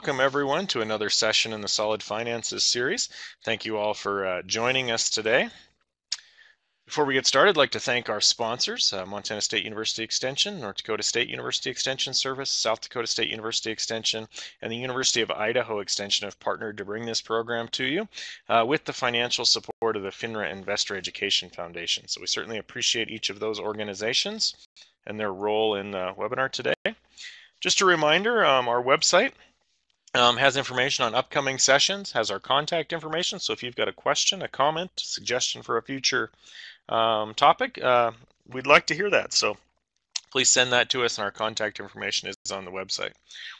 welcome everyone to another session in the Solid Finances series. Thank you all for joining us today. Before we get started, I'd like to thank our sponsors, Montana State University Extension, North Dakota State University Extension Service, South Dakota State University Extension, and the University of Idaho Extension have partnered to bring this program to you with the financial support of the FINRA Investor Education Foundation. So we certainly appreciate each of those organizations and their role in the webinar today. Just a reminder, our website has information on upcoming sessions, has our contact information. So if you've got a question, a comment, a suggestion for a future topic, we'd like to hear that. So please send that to us, and our contact information is on the website.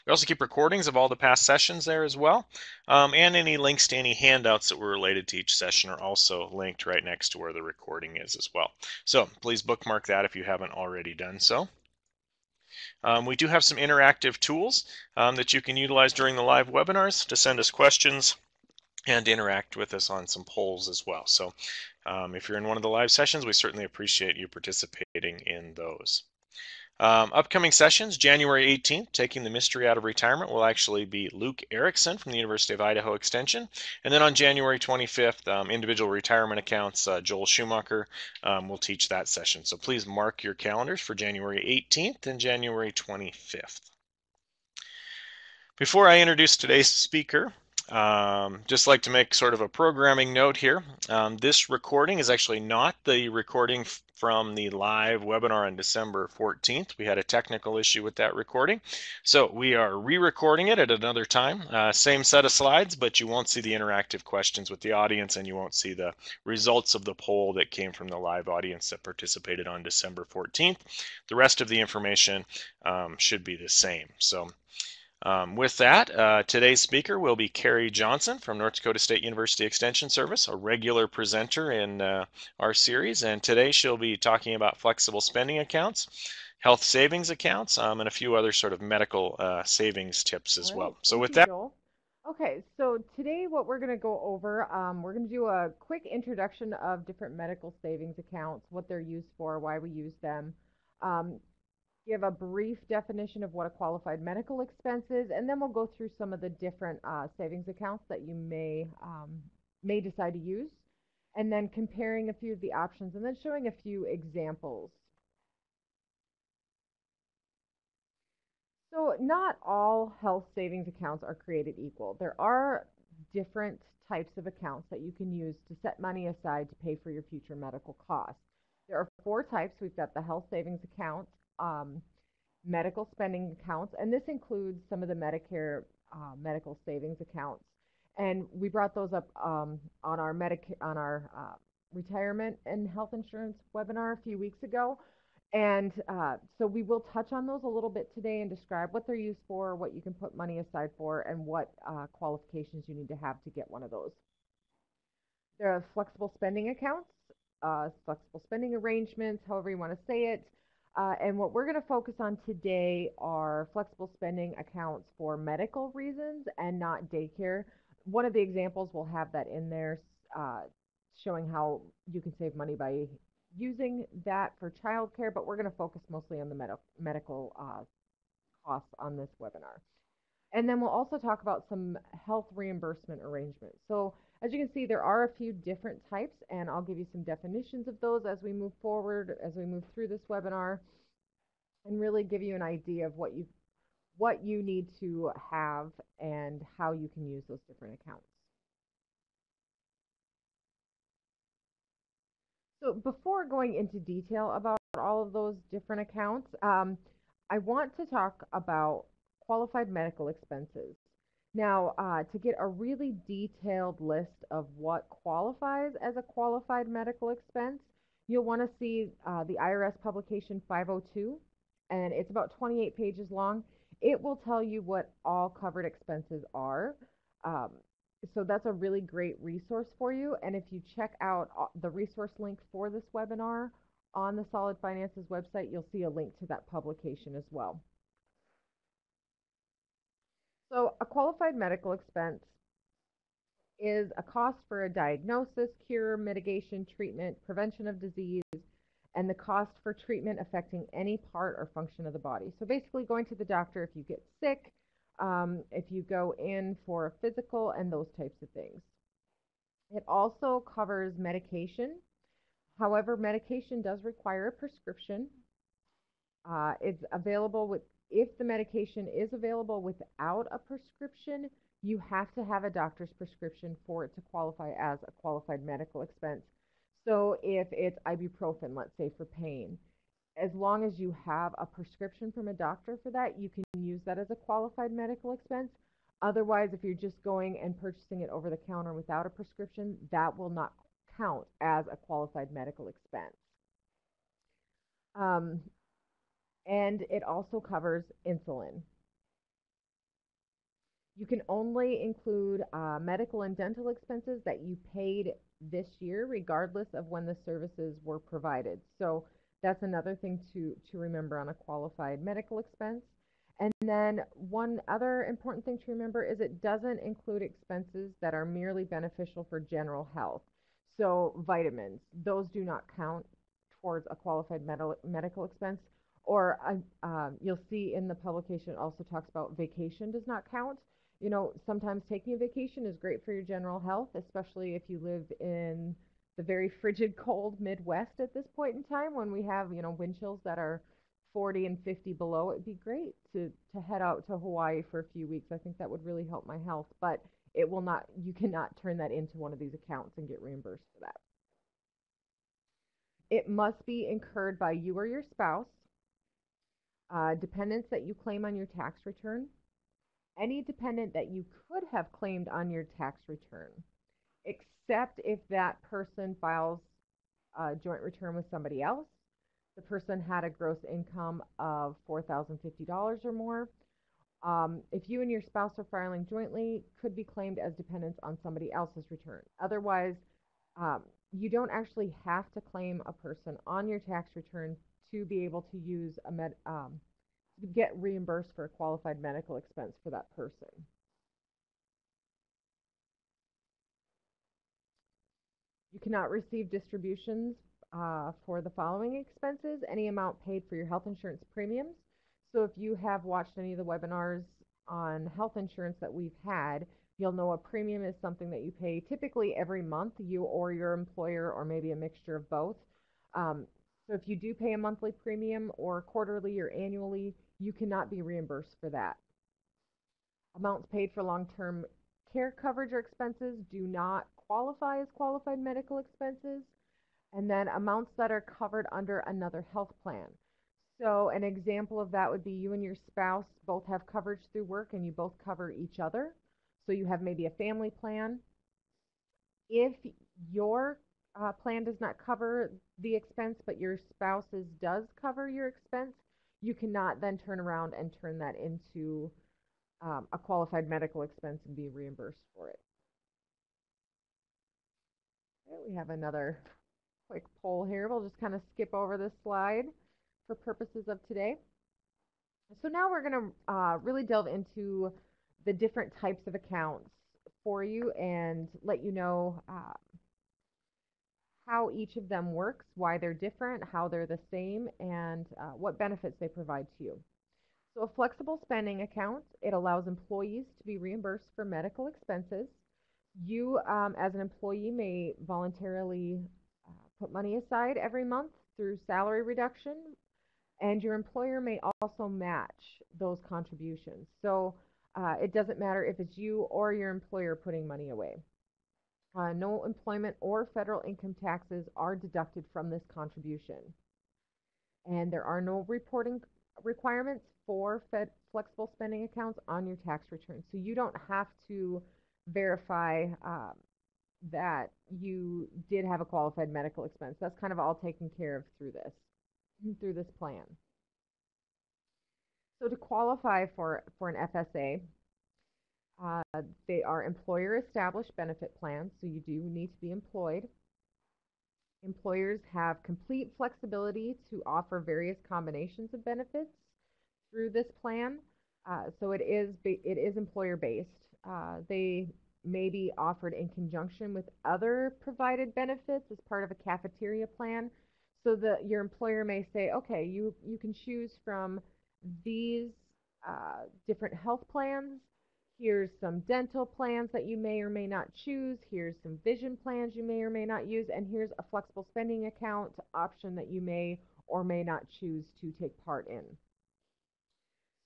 We also keep recordings of all the past sessions there as well, and any links to any handouts that were related to each session are also linked right next to where the recording is as well. So please bookmark that if you haven't already done so. We do have some interactive tools that you can utilize during the live webinars to send us questions and interact with us on some polls as well. So if you're in one of the live sessions, we certainly appreciate you participating in those. Upcoming sessions, January 18th, Taking the Mystery Out of Retirement, will actually be Luke Erickson from the University of Idaho Extension. And then on January 25th, Individual Retirement Accounts, Joel Schumacher will teach that session. So please mark your calendars for January 18th and January 25th. Before I introduce today's speaker, just like to make sort of a programming note here. This recording is actually not the recording from the live webinar on December 14th. We had a technical issue with that recording. So we are re-recording it at another time. Same set of slides, but you won't see the interactive questions with the audience, and you won't see the results of the poll that came from the live audience that participated on December 14th. The rest of the information should be the same. So with that, today's speaker will be Carrie Johnson from North Dakota State University Extension Service, a regular presenter in our series. And today she'll be talking about flexible spending accounts, health savings accounts, and a few other sort of medical savings tips as well. So with that. Joel. Okay, so today what we're going to go over, we're going to do a quick introduction of different medical savings accounts, what they're used for, why we use them. Give a brief definition of what a qualified medical expense is, and then we'll go through some of the different savings accounts that you may decide to use, and then comparing a few of the options, and then showing a few examples. So not all health savings accounts are created equal. There are different types of accounts that you can use to set money aside to pay for your future medical costs. There are 4 types. We've got the health savings account, medical spending accounts, and this includes some of the Medicare medical savings accounts. And we brought those up on our retirement and health insurance webinar a few weeks ago. And so we will touch on those a little bit today and describe what they're used for, what you can put money aside for, and what qualifications you need to have to get one of those. There are flexible spending accounts, flexible spending arrangements, however you want to say it. And what we're going to focus on today are flexible spending accounts for medical reasons and not daycare. One of the examples will have that in there, showing how you can save money by using that for childcare, but we're going to focus mostly on the medical costs on this webinar. And then we'll also talk about some health reimbursement arrangements. So as you can see, there are a few different types, and I'll give you some definitions of those as we move forward, as we move through this webinar, and really give you an idea of what you need to have and how you can use those different accounts. So before going into detail about all of those different accounts, I want to talk about qualified medical expenses. Now, to get a really detailed list of what qualifies as a qualified medical expense, you'll want to see the IRS publication 502, and it's about 28 pages long. It will tell you what all covered expenses are. So that's a really great resource for you. And if you check out the resource link for this webinar on the Solid Finances website, you'll see a link to that publication as well. So a qualified medical expense is a cost for a diagnosis, cure, mitigation, treatment, prevention of disease, and the cost for treatment affecting any part or function of the body. So basically going to the doctor if you get sick, if you go in for a physical and those types of things. It also covers medication. However, medication does require a prescription. It's available with, if the medication is available without a prescription, you have to have a doctor's prescription for it to qualify as a qualified medical expense. So if it's ibuprofen, let's say for pain, as long as you have a prescription from a doctor for that, you can use that as a qualified medical expense. Otherwise, if you're just going and purchasing it over the counter without a prescription, that will not count as a qualified medical expense. Um, and it also covers insulin. You can only include medical and dental expenses that you paid this year, regardless of when the services were provided. So that's another thing to remember on a qualified medical expense. And then one other important thing to remember is it doesn't include expenses that are merely beneficial for general health. So vitamins, those do not count towards a qualified medical expense. Or you'll see in the publication it also talks about vacation does not count. You know, sometimes taking a vacation is great for your general health, especially if you live in the very frigid, cold Midwest at this point in time when we have, you know, wind chills that are 40 and 50 below. It'd be great to head out to Hawaii for a few weeks. I think that would really help my health, but it will not, you cannot turn that into one of these accounts and get reimbursed for that. It must be incurred by you or your spouse, dependents that you claim on your tax return, any dependent that you could have claimed on your tax return, except if that person files a joint return with somebody else, the person had a gross income of $4,050 or more. If you and your spouse are filing jointly, could be claimed as dependents on somebody else's return. Otherwise, um, you don't actually have to claim a person on your tax return to be able to use to get reimbursed for a qualified medical expense for that person. You cannot receive distributions for the following expenses: any amount paid for your health insurance premiums. So if you have watched any of the webinars on health insurance that we've had, you'll know a premium is something that you pay typically every month, you or your employer, or maybe a mixture of both. So if you do pay a monthly premium or quarterly or annually, you cannot be reimbursed for that. Amounts paid for long-term care coverage or expenses do not qualify as qualified medical expenses. And then amounts that are covered under another health plan. So an example of that would be you and your spouse both have coverage through work and you both cover each other. So you have maybe a family plan. If your plan does not cover the expense, but your spouse's does cover your expense, you cannot then turn around and turn that into a qualified medical expense and be reimbursed for it. Okay, we have another quick poll here. We'll just kind of skip over this slide for purposes of today. So now we're going to really delve into the different types of accounts for you and let you know how each of them works, why they're different, how they're the same, and what benefits they provide to you. So a flexible spending account, it allows employees to be reimbursed for medical expenses. You, as an employee, may voluntarily put money aside every month through salary reduction, and your employer may also match those contributions. So it doesn't matter if it's you or your employer putting money away. No employment or federal income taxes are deducted from this contribution. And there are no reporting requirements for flexible spending accounts on your tax return. So you don't have to verify that you did have a qualified medical expense. That's kind of all taken care of through this plan. So to qualify for an FSA, they are employer established benefit plans, so you do need to be employed. Employers have complete flexibility to offer various combinations of benefits through this plan. So it is employer based. They may be offered in conjunction with other provided benefits as part of a cafeteria plan. So your employer may say, okay, you can choose from these different health plans. Here's some dental plans that you may or may not choose. Here's some vision plans you may or may not use. And here's a flexible spending account option that you may or may not choose to take part in.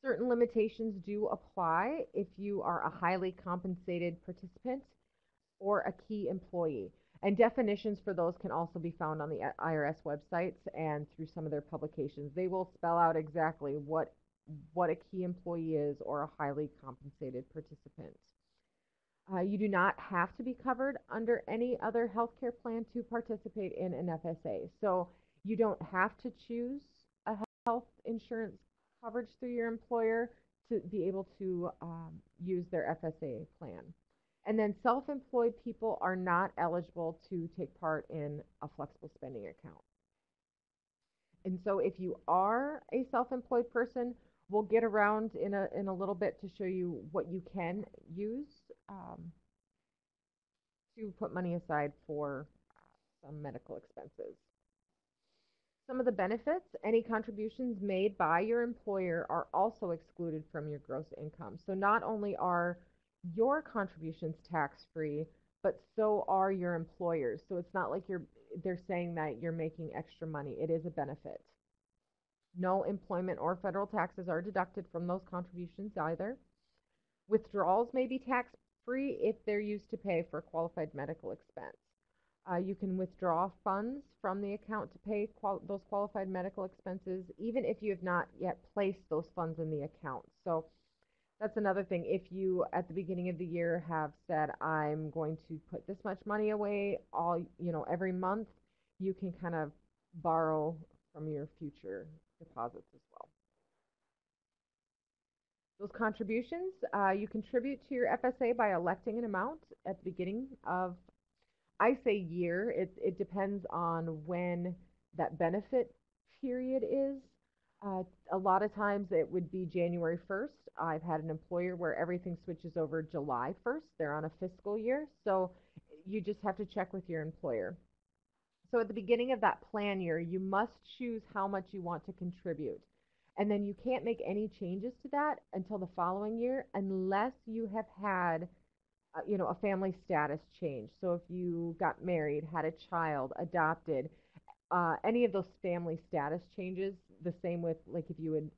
Certain limitations do apply if you are a highly compensated participant or a key employee. And definitions for those can also be found on the IRS websites and through some of their publications. They will spell out exactly what a key employee is or a highly compensated participant. You do not have to be covered under any other healthcare plan to participate in an FSA. So you don't have to choose a health insurance coverage through your employer to be able to use their FSA plan. And then self-employed people are not eligible to take part in a flexible spending account. And so if you are a self-employed person, we'll get around in a little bit to show you what you can use um, to put money aside for some medical expenses. Some of the benefits, any contributions made by your employer are also excluded from your gross income. So not only are your contributions tax-free, but so are your employers. So it's not like they're saying that you're making extra money. It is a benefit. No employment or federal taxes are deducted from those contributions either. Withdrawals may be tax-free if they're used to pay for a qualified medical expense. You can withdraw funds from the account to pay those qualified medical expenses, even if you have not yet placed those funds in the account. So that's another thing. If you, at the beginning of the year, have said, I'm going to put this much money away every month, you can kind of borrow from your future deposits as well. Those contributions, you contribute to your FSA by electing an amount at the beginning of, I say year, it depends on when that benefit period is. A lot of times it would be January 1st. I've had an employer where everything switches over July 1st. They're on a fiscal year. So you just have to check with your employer. So at the beginning of that plan year, you must choose how much you want to contribute. And then you can't make any changes to that until the following year unless you have had a family status change. So if you got married, had a child, adopted, any of those family status changes, the same with like if you would,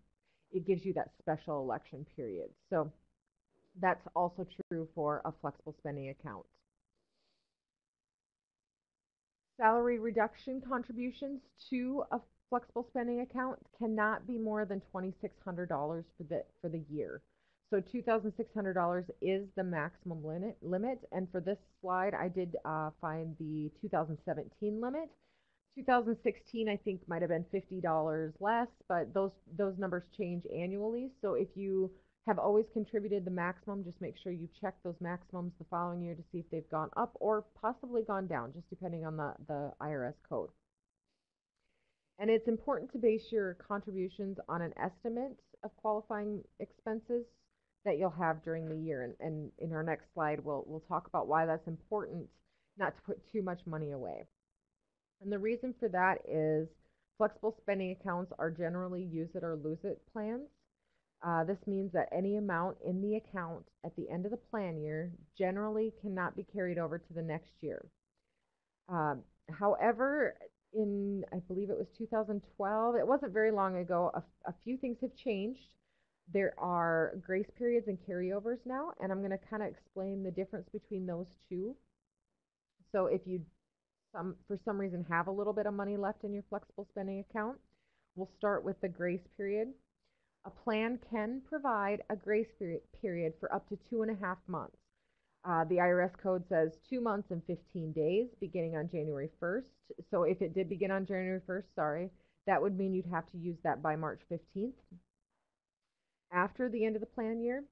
it gives you that special election period. So that's also true for a flexible spending account. Salary reduction contributions to a flexible spending account cannot be more than $2,600 for the year. So $2,600 is the maximum limit. And for this slide, I did find the 2017 limit. 2016, I think, might have been $50 less, but those numbers change annually. So if you have always contributed the maximum, just make sure you check those maximums the following year to see if they've gone up or possibly gone down, just depending on the IRS code. And it's important to base your contributions on an estimate of qualifying expenses that you'll have during the year. And in our next slide, we'll talk about why that's important not to put too much money away. And the reason for that is flexible spending accounts are generally use it or lose it plans. This means that any amount in the account at the end of the plan year generally cannot be carried over to the next year. However, I believe it was 2012, it wasn't very long ago, a few things have changed. There are grace periods and carryovers now, and I'm going to kind of explain the difference between those two. So if you for some reason have a little bit of money left in your flexible spending account, we'll start with the grace period. A plan can provide a grace period for up to 2.5 months. The IRS code says 2 months and 15 days beginning on January 1st. So if it did begin on January 1st, that would mean you'd have to use that by March 15th. After the end of the plan year,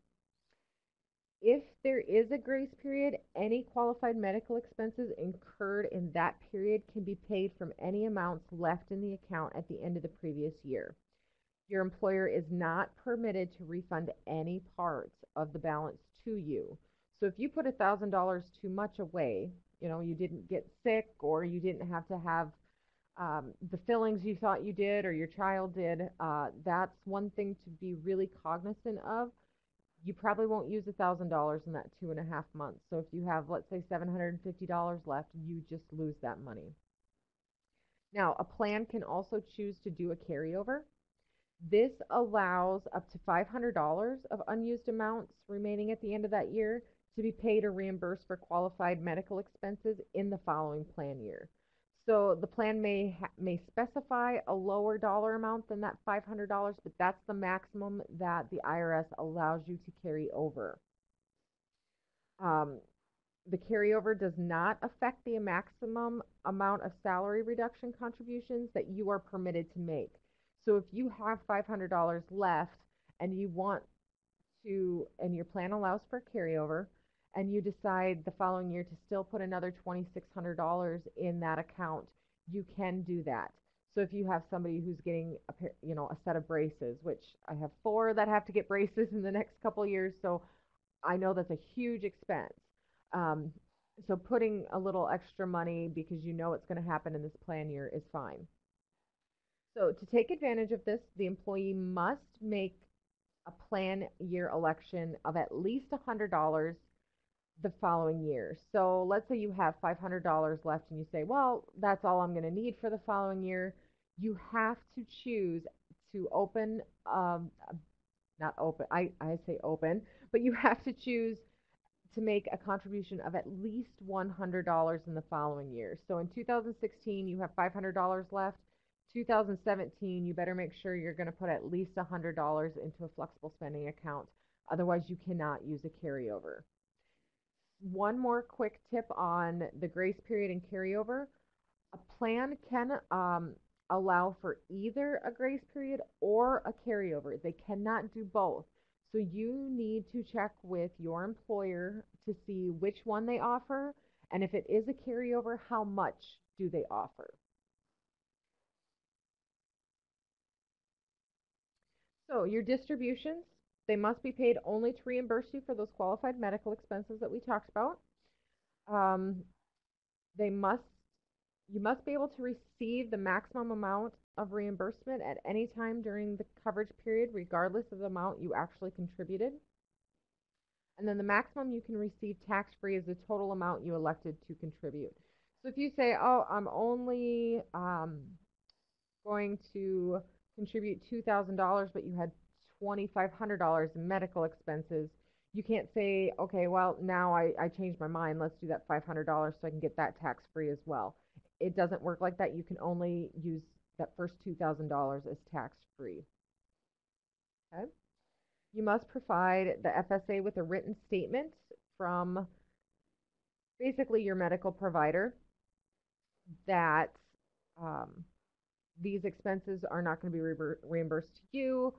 if there is a grace period, any qualified medical expenses incurred in that period can be paid from any amounts left in the account at the end of the previous year. Your employer is not permitted to refund any parts of the balance to you. So if you put $1,000 too much away, you didn't get sick or you didn't have to have the fillings you thought you did or your child did, that's one thing to be really cognizant of. You probably won't use $1,000 in that 2.5 months. So if you have, let's say, $750 left, you just lose that money. Now, a plan can also choose to do a carryover. This allows up to $500 of unused amounts remaining at the end of that year to be paid or reimbursed for qualified medical expenses in the following plan year. So the plan may specify a lower dollar amount than that $500, but that's the maximum that the IRS allows you to carry over. Um, the carryover does not affect the maximum amount of salary reduction contributions that you are permitted to make. So if you have $500 left and you want to, and your plan allows for carryover, and you decide the following year to still put another $2,600 in that account, you can do that. So if you have somebody who's getting a set of braces, which I have four that have to get braces in the next couple of years, so I know that's a huge expense. Um, so putting a little extra money because you know it's going to happen in this plan year is fine. So to take advantage of this, the employee must make a plan year election of at least $100 the following year. So let's say you have $500 left and you say, well, that's all I'm going to need for the following year. You have to choose to open, not open, I say open, but you have to choose to make a contribution of at least $100 in the following year. So in 2016, you have $500 left. 2017, you better make sure you're going to put at least $100 into a flexible spending account. Otherwise, you cannot use a carryover. One more quick tip on the grace period and carryover. A plan can allow for either a grace period or a carryover. They cannot do both. So you need to check with your employer to see which one they offer, and if it is a carryover, how much do they offer? So your distributions, they must be paid only to reimburse you for those qualified medical expenses that we talked about. Um, they must You must be able to receive the maximum amount of reimbursement at any time during the coverage period, regardless of the amount you actually contributed. And then the maximum you can receive tax-free is the total amount you elected to contribute. So if you say, oh, I'm only going to contribute $2,000, but you had $2,500 in medical expenses, you can't say, okay, well, now I changed my mind. Let's do that $500 so I can get that tax free as well. It doesn't work like that. You can only use that first $2,000 as tax free. Okay. You must provide the FSA with a written statement from basically your medical provider that um, these expenses are not going to be reimbursed to you,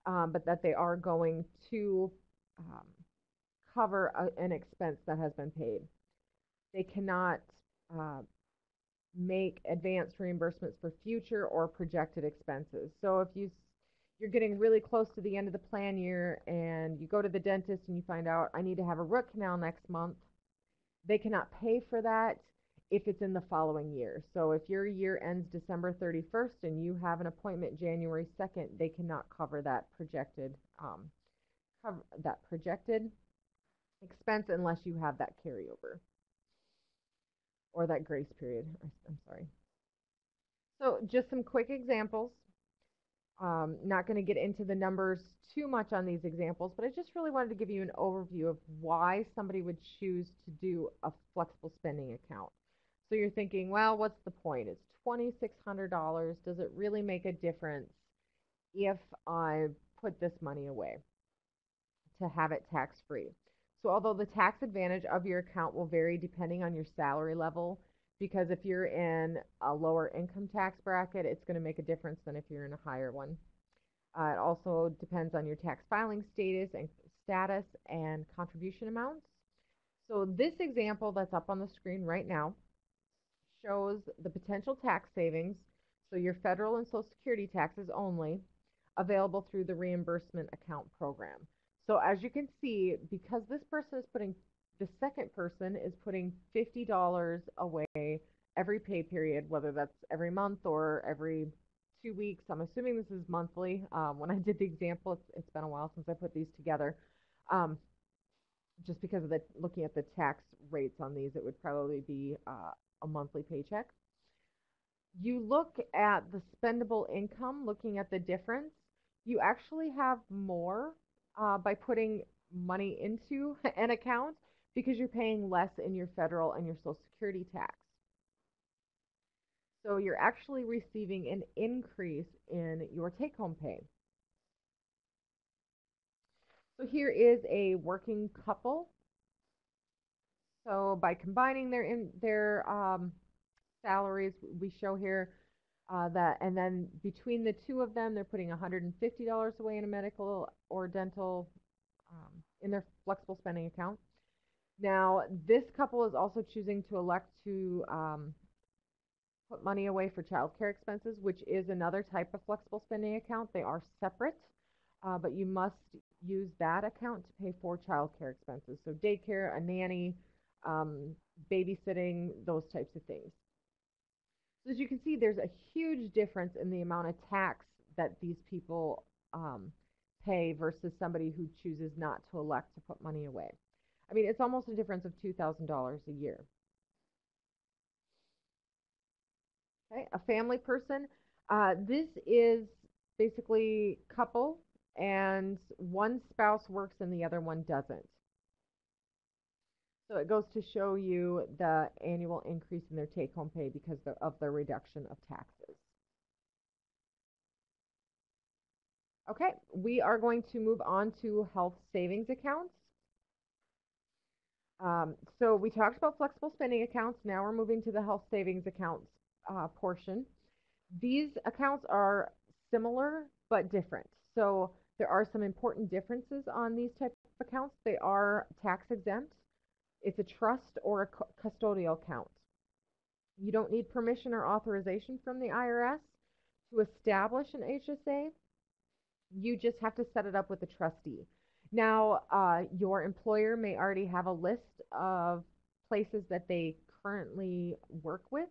but that they are going to um, cover an expense that has been paid. They cannot uh, make advanced reimbursements for future or projected expenses. So if you're getting really close to the end of the plan year and you go to the dentist and you find out I need to have a root canal next month, they cannot pay for that if it's in the following year. So if your year ends December 31st and you have an appointment January 2nd, they cannot cover that projected expense unless you have that carryover or that grace period. I'm sorry. So just some quick examples. Not going to get into the numbers too much on these examples, but I just really wanted to give you an overview of why somebody would choose to do a flexible spending account. So you're thinking, well, what's the point? It's $2,600. Does it really make a difference if I put this money away to have it tax free? So although the tax advantage of your account will vary depending on your salary level, because if you're in a lower income tax bracket, it's going to make a difference than if you're in a higher one. It also depends on your tax filing status and contribution amounts. So this example that's up on the screen right now shows the potential tax savings, so your federal and Social Security taxes only, available through the reimbursement account program. So as you can see, because the second person is putting $50 away every pay period, whether that's every month or every 2 weeks. I'm assuming this is monthly. When I did the example, it's been a while since I put these together. Um, just because of the looking at the tax rates on these, it would probably be a monthly paycheck. You look at the spendable income, looking at the difference, you actually have more by putting money into an account because you're paying less in your federal and your Social Security tax. So you're actually receiving an increase in your take-home pay. So here is a working couple. So by combining their salaries, we show here that, and then between the two of them, they're putting $150 away in a medical or dental in their flexible spending account. Now, this couple is also choosing to elect to put money away for childcare expenses, which is another type of flexible spending account. They are separate, but you must use that account to pay for childcare expenses. So daycare, a nanny, um, babysitting, those types of things. So as you can see, there's a huge difference in the amount of tax that these people pay versus somebody who chooses not to elect to put money away. I mean, it's almost a difference of $2,000 a year. Okay, a family person. This is basically couple, and one spouse works and the other one doesn't. So it goes to show you the annual increase in their take-home pay because of the reduction of taxes. Okay, we are going to move on to health savings accounts. So we talked about flexible spending accounts. Now we're moving to the health savings accounts portion. These accounts are similar but different. So there are some important differences on these types of accounts. They are tax exempt. It's a trust or a custodial account. You don't need permission or authorization from the IRS to establish an HSA. You just have to set it up with a trustee. Now, your employer may already have a list of places that they currently work with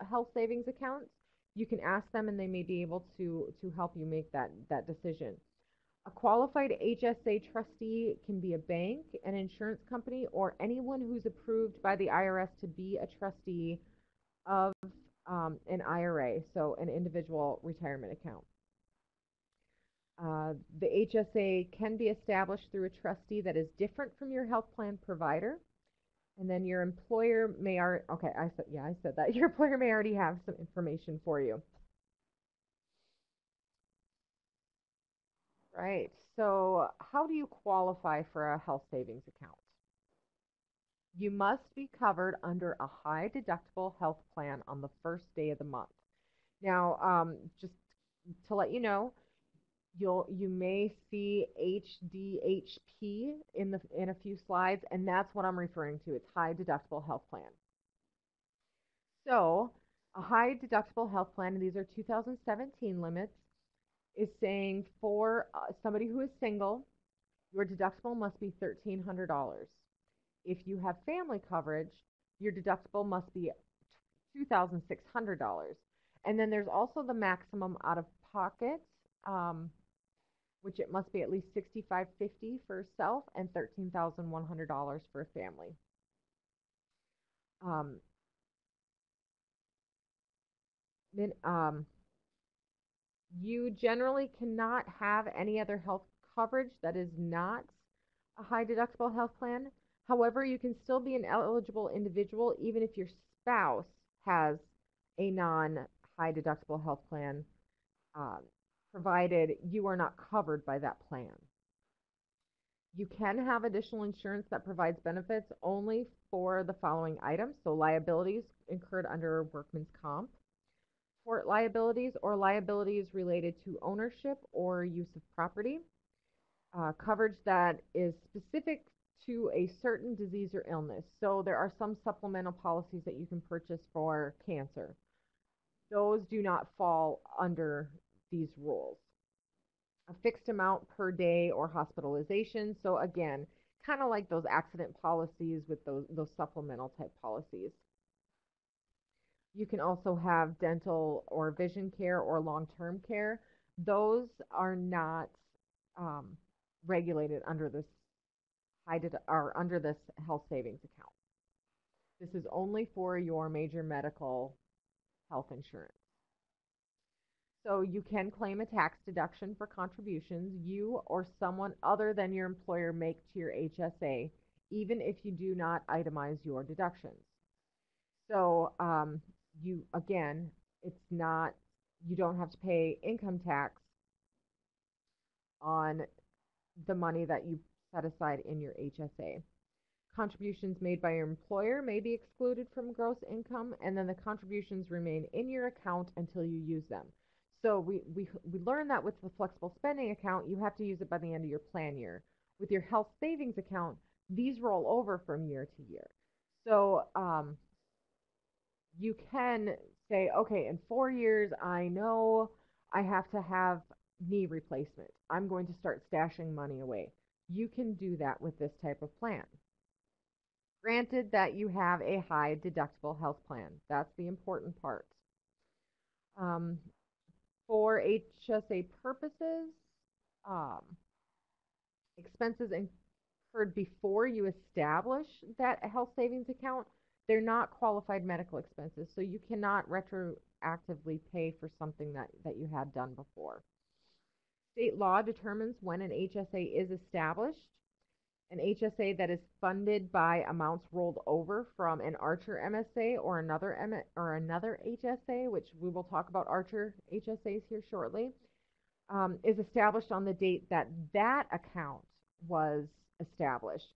health savings accounts. You can ask them and they may be able to help you make that decision. A qualified HSA trustee can be a bank, an insurance company, or anyone who's approved by the IRS to be a trustee of an IRA, so an individual retirement account. The HSA can be established through a trustee that is different from your health plan provider. And then your employer may okay, I said that. Your employer may already have some information for you. Right. So how do you qualify for a health savings account? You must be covered under a high deductible health plan on the first day of the month. Now, just to let you know, you may see HDHP in a few slides, and that's what I'm referring to. It's high deductible health plan. So a high deductible health plan, and these are 2017 limits, is saying for somebody who is single, your deductible must be $1,300. If you have family coverage, your deductible must be $2,600. And then there's also the maximum out of pocket, which it must be at least $6,550 for self and $13,100 for a family. Um, then, you generally cannot have any other health coverage that is not a high deductible health plan. However, you can still be an eligible individual even if your spouse has a non-high deductible health plan, um, provided you are not covered by that plan. You can have additional insurance that provides benefits only for the following items. So liabilities incurred under workman's comp, tort liabilities or liabilities related to ownership or use of property, coverage that is specific to a certain disease or illness. So there are some supplemental policies that you can purchase for cancer. Those do not fall under these rules. A fixed amount per day or hospitalization. So again, kind of like those accident policies with those supplemental type policies. You can also have dental or vision care or long-term care. Those are not um, regulated under this or under this health savings account. This is only for your major medical health insurance. So you can claim a tax deduction for contributions you or someone other than your employer make to your HSA, even if you do not itemize your deductions. So you again, it's not you don't have to pay income tax on the money that you set aside in your HSA. Contributions made by your employer may be excluded from gross income, and then the contributions remain in your account until you use them. So we learned that with the flexible spending account, you have to use it by the end of your plan year. With your health savings account, these roll over from year to year. So you can say, okay, in 4 years, I know I have to have knee replacement. I'm going to start stashing money away. You can do that with this type of plan. Granted that you have a high deductible health plan. That's the important part. Um, for HSA purposes, um, expenses incurred before you establish that health savings account, they're not qualified medical expenses, so you cannot retroactively pay for something that you had done before. State law determines when an HSA is established. An HSA that is funded by amounts rolled over from an Archer MSA or another HSA, which we will talk about Archer HSAs here shortly, is established on the date that that account was established.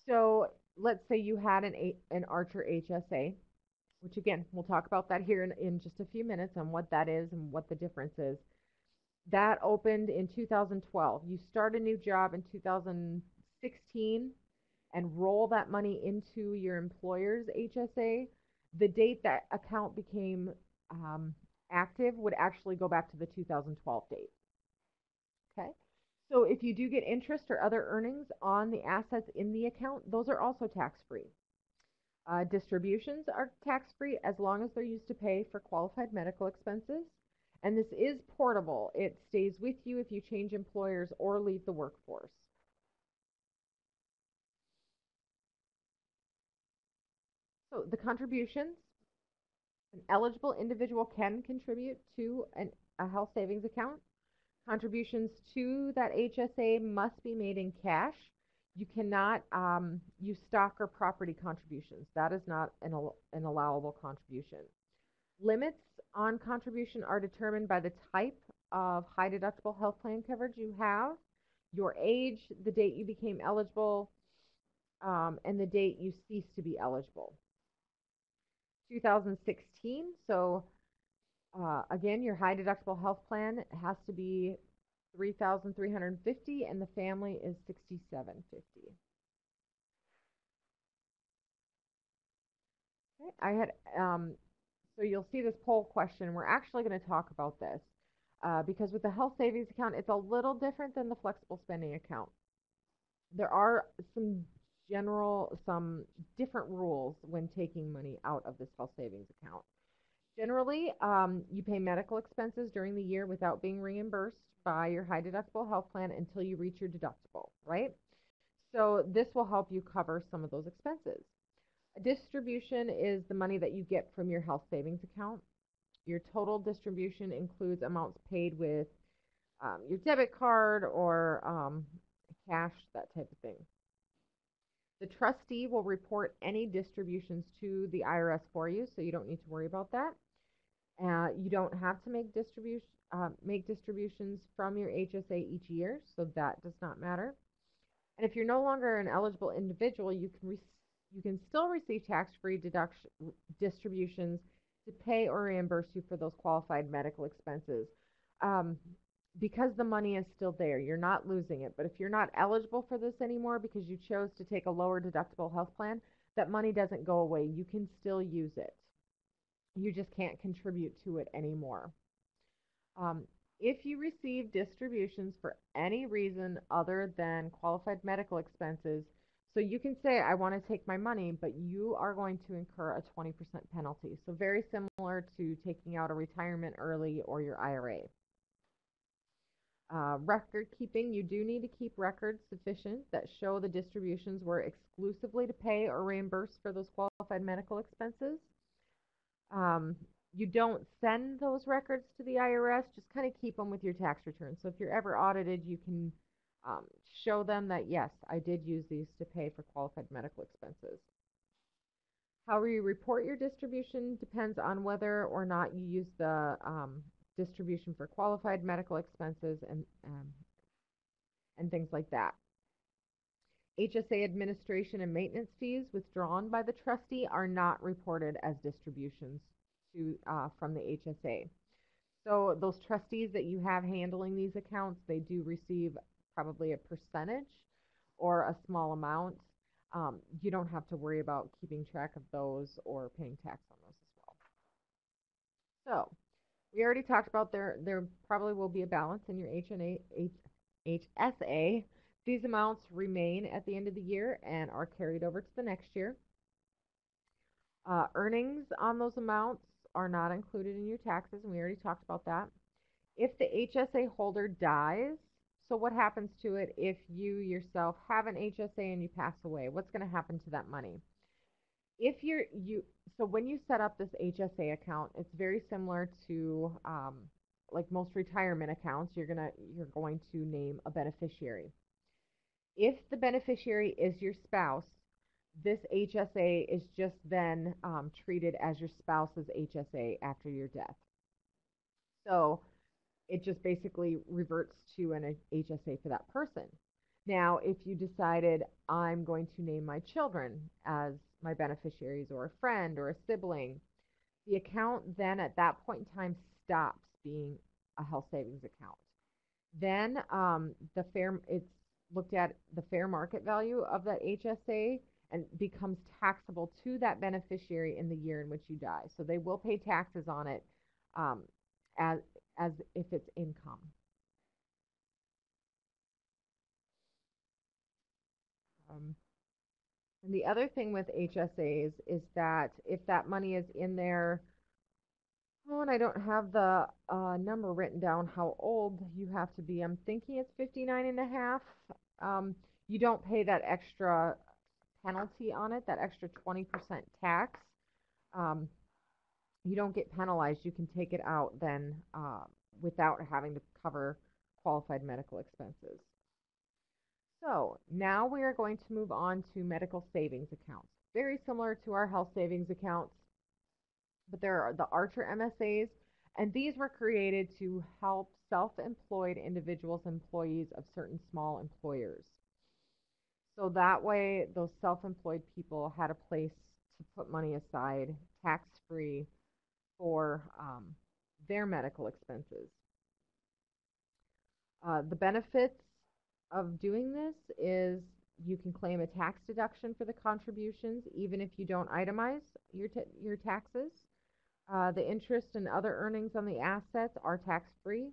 So let's say you had an Archer HSA, which again, we'll talk about that here in just a few minutes on what that is and what the difference is. That opened in 2012. You start a new job in 2016 and roll that money into your employer's HSA. The date that account became active would actually go back to the 2012 date. Okay. So if you do get interest or other earnings on the assets in the account, those are also tax-free. Distributions are tax-free as long as they're used to pay for qualified medical expenses. And this is portable. It stays with you if you change employers or leave the workforce. So the contributions, an eligible individual can contribute to a health savings account. Contributions to that HSA must be made in cash. You cannot use stock or property contributions. That is not an allowable contribution. Limits on contribution are determined by the type of high deductible health plan coverage you have, your age, the date you became eligible, and the date you cease to be eligible. 2016, so again, your high deductible health plan has to be 3,350 and the family is 6,750. Okay, so you'll see this poll question. We're actually going to talk about this because with the health savings account, it's a little different than the flexible spending account. There are some different rules when taking money out of this health savings account. Generally, you pay medical expenses during the year without being reimbursed by your high deductible health plan until you reach your deductible, right? So this will help you cover some of those expenses. A distribution is the money that you get from your health savings account. Your total distribution includes amounts paid with your debit card or cash, that type of thing. The trustee will report any distributions to the IRS for you, so you don't need to worry about that. You don't have to make distributions from your HSA each year, so that does not matter. And if you're no longer an eligible individual, you can still receive tax-free distributions to pay or reimburse you for those qualified medical expenses. Because the money is still there, you're not losing it. But if you're not eligible for this anymore because you chose to take a lower deductible health plan, that money doesn't go away. You can still use it. You just can't contribute to it anymore. If you receive distributions for any reason other than qualified medical expenses, So you can say, I want to take my money, but you are going to incur a 20% penalty. So very similar to taking out a retirement early or your IRA. Record keeping, you do need to keep records sufficient that show the distributions were exclusively to pay or reimburse for those qualified medical expenses. Um, you don't send those records to the IRS, just kind of keep them with your tax return. So if you're ever audited, you can um, show them that, yes, I did use these to pay for qualified medical expenses. How you report your distribution depends on whether or not you use the distribution for qualified medical expenses and things like that. HSA administration and maintenance fees withdrawn by the trustee are not reported as distributions from the HSA. So those trustees that you have handling these accounts, they do receive probably a percentage or a small amount. You don't have to worry about keeping track of those or paying tax on those as well. So we already talked about there probably will be a balance in your HSA. These amounts remain at the end of the year and are carried over to the next year. Earnings on those amounts are not included in your taxes, and we already talked about that. If the HSA holder dies, so what happens to it if you yourself have an HSA and you pass away? What's going to happen to that money? If so when you set up this HSA account, it's very similar to like most retirement accounts. You're going to name a beneficiary. If the beneficiary is your spouse, this HSA is just then treated as your spouse's HSA after your death. So it just basically reverts to an HSA for that person. Now, if you decided I'm going to name my children as my beneficiaries or a friend or a sibling, the account then at that point in time stops being a health savings account. Then it's looked at the fair market value of that HSA and becomes taxable to that beneficiary in the year in which you die. So they will pay taxes on it um, as as if it's income. Um, and the other thing with HSAs is that if that money is in there, oh, and I don't have the number written down how old you have to be. I'm thinking it's 59 and a half. You don't pay that extra penalty on it, that extra 20% tax. Um, you don't get penalized. You can take it out then without having to cover qualified medical expenses. So now we are going to move on to medical savings accounts. Very similar to our health savings accounts, but there are the Archer MSAs, and these were created to help self-employed individuals, employees of certain small employers. So that way, those self-employed people had a place to put money aside, tax-free, for their medical expenses. The benefits of doing this is you can claim a tax deduction for the contributions even if you don't itemize your taxes. The interest and other earnings on the assets are tax-free.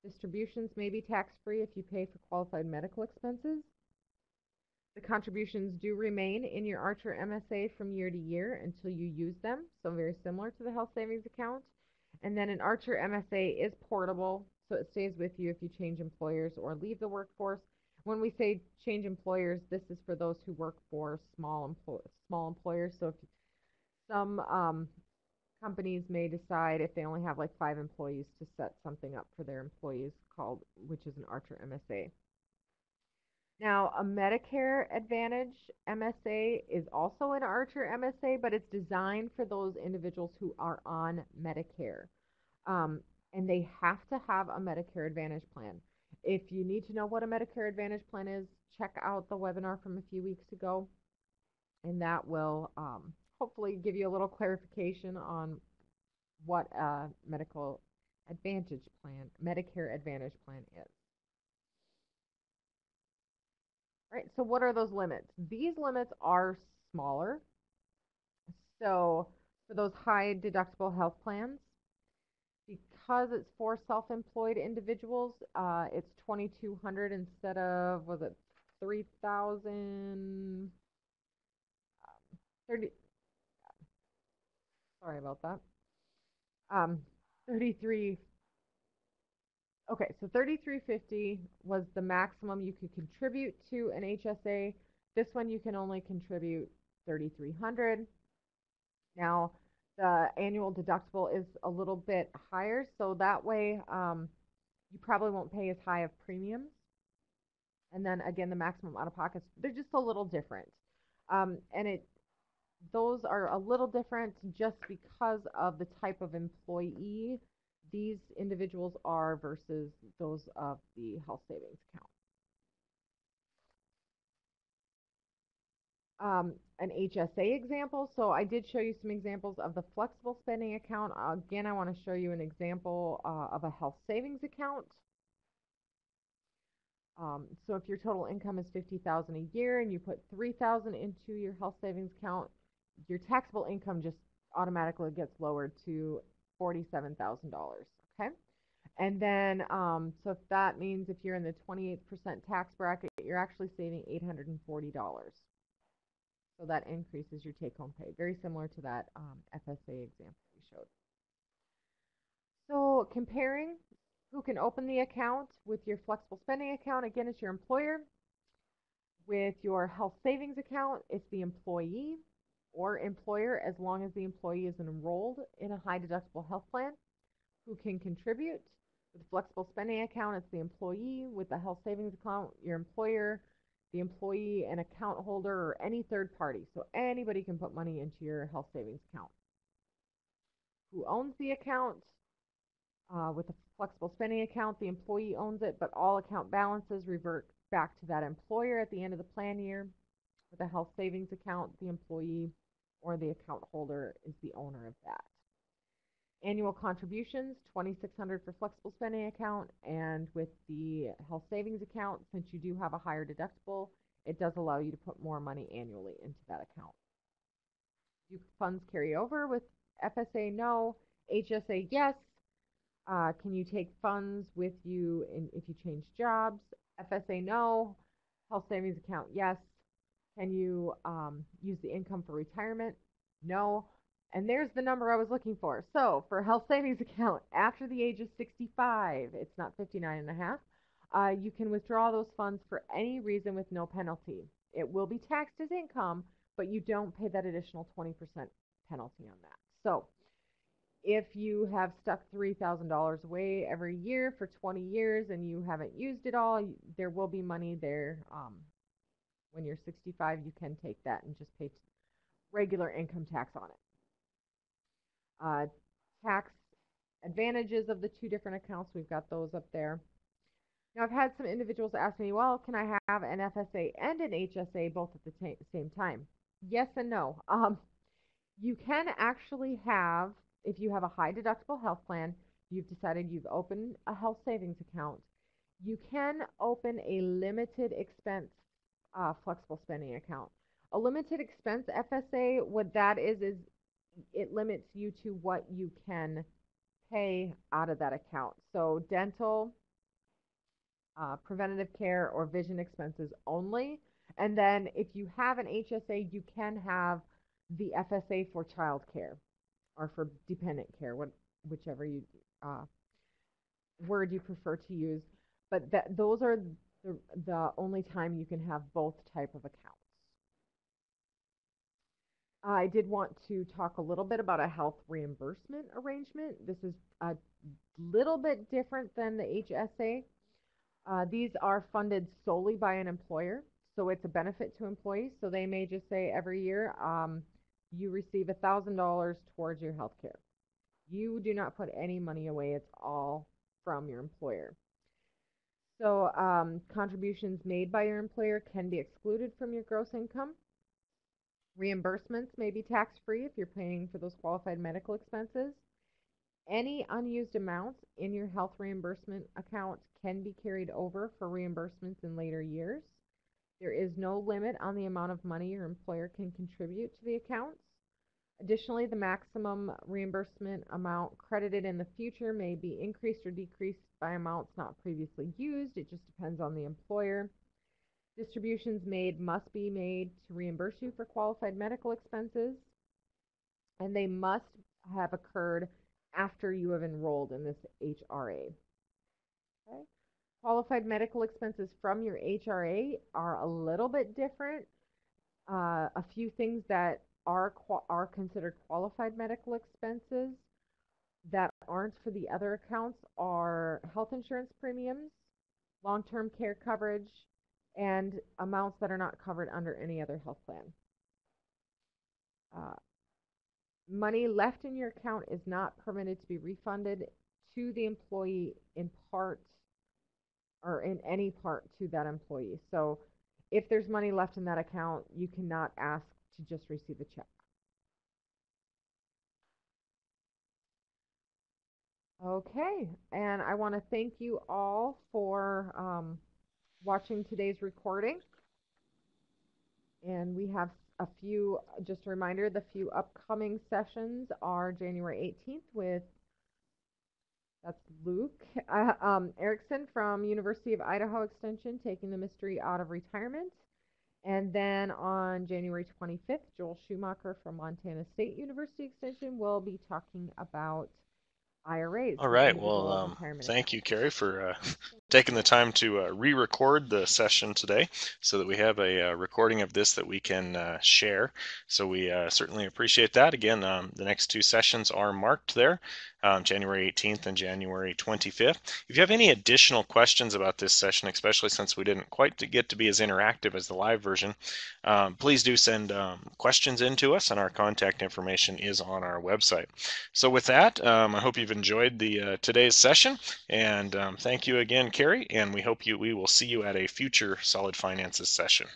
Distributions may be tax-free if you pay for qualified medical expenses. The contributions do remain in your Archer MSA from year to year until you use them, so very similar to the health savings account. And then an Archer MSA is portable, so it stays with you if you change employers or leave the workforce. When we say change employers, this is for those who work for small employers. So if some companies may decide if they only have like 5 employees to set something up for their employees which is an Archer MSA. Now, a Medicare Advantage MSA is also an Archer MSA, but it's designed for those individuals who are on Medicare. Um, and they have to have a Medicare Advantage plan. If you need to know what a Medicare Advantage plan is, check out the webinar from a few weeks ago, and that will hopefully give you a little clarification on what a Medicare Advantage plan is. Right, so what are those limits? These limits are smaller. So for those high deductible health plans, because it's for self-employed individuals, it's 2,200 instead of, was it 3,000 30, sorry about that. Um, 33, okay, so 3350 was the maximum you could contribute to an HSA. This one you can only contribute 3300. Now, the annual deductible is a little bit higher, so that way you probably won't pay as high of premiums. And then again, the maximum out of pockets, they're just a little different. And those are a little different just because of the type of employee these individuals are versus those of the health savings account. An HSA example. So I did show you some examples of the flexible spending account. Again, I want to show you an example of a health savings account. So if your total income is $50,000 a year and you put $3,000 into your health savings account, your taxable income just automatically gets lowered to $47,000. Okay. And then, so if that means if you're in the 28% tax bracket, you're actually saving $840. So that increases your take-home pay, very similar to that FSA example we showed. So comparing who can open the account with your flexible spending account, again, it's your employer. With your health savings account, it's the employee or employer, as long as the employee is enrolled in a high deductible health plan, who can contribute. With the flexible spending account, it's the employee. With the health savings account, your employer, the employee, an account holder, or any third party. So anybody can put money into your health savings account. Who owns the account? With a flexible spending account, the employee owns it, but all account balances revert back to that employer at the end of the plan year. With a health savings account, the employee or the account holder is the owner of that. Annual contributions, $2,600 for flexible spending account, and with the health savings account, since you do have a higher deductible, it does allow you to put more money annually into that account. Do funds carry over with FSA? No. HSA? Yes. Can you take funds with you if you change jobs? FSA? No. Health savings account? Yes. Can you use the income for retirement? No. And there's the number I was looking for. So for a health savings account after the age of 65, it's not 59 and a half, you can withdraw those funds for any reason with no penalty. It will be taxed as income, but you don't pay that additional 20% penalty on that. So if you have stuck $3,000 away every year for 20 years and you haven't used it all, there will be money there. When you're 65, you can take that and just pay regular income tax on it. Tax advantages of the two different accounts, we've got those up there. Now, I've had some individuals ask me, well, can I have an FSA and an HSA both at the same time? Yes and no. You can actually have, if you have a high deductible health plan, you've decided you've opened a health savings account, you can open a limited expense flexible spending account. A limited expense FSA, what that is it limits you to what you can pay out of that account. So dental, preventative care, or vision expenses only. And then if you have an HSA, you can have the FSA for child care or for dependent care, whichever word you prefer to use. But those are the only time you can have both type of accounts. I did want to talk a little bit about a health reimbursement arrangement. This is a little bit different than the HSA. These are funded solely by an employer, so it's a benefit to employees. So they may just say every year you receive $1,000 towards your health care. You do not put any money away. It's all from your employer. So contributions made by your employer can be excluded from your gross income. Reimbursements may be tax-free if you're paying for those qualified medical expenses. Any unused amounts in your health reimbursement account can be carried over for reimbursements in later years. There is no limit on the amount of money your employer can contribute to the accounts. Additionally, the maximum reimbursement amount credited in the future may be increased or decreased by amounts not previously used. It just depends on the employer. Distributions made must be made to reimburse you for qualified medical expenses, and they must have occurred after you have enrolled in this HRA. Okay? Qualified medical expenses from your HRA are a little bit different. A few things that are considered qualified medical expenses that aren't for the other accounts are health insurance premiums, long-term care coverage, and amounts that are not covered under any other health plan. Uh, Money left in your account is not permitted to be refunded to the employee in part or in any part to that employee. So if there's money left in that account, you cannot ask to just receive a check. Okay, and I want to thank you all for watching today's recording. And we have a few, just a reminder, the few upcoming sessions are January 18th with, that's Luke Erickson from University of Idaho Extension, taking the mystery out of retirement. And then on January 25th, Joel Schumacher from Montana State University Extension will be talking about IRAs, All the right. individual Well, retirement thank account. you, Carrie, for taking the time to re-record the session today so that we have a recording of this that we can share. So we certainly appreciate that. Again, the next two sessions are marked there, January 18th and January 25th. If you have any additional questions about this session, especially since we didn't quite get to be as interactive as the live version, please do send questions in to us, and our contact information is on our website. So with that, I hope you've enjoyed the today's session, and thank you again, Carrie, and we hope we will see you at a future Solid Finances session.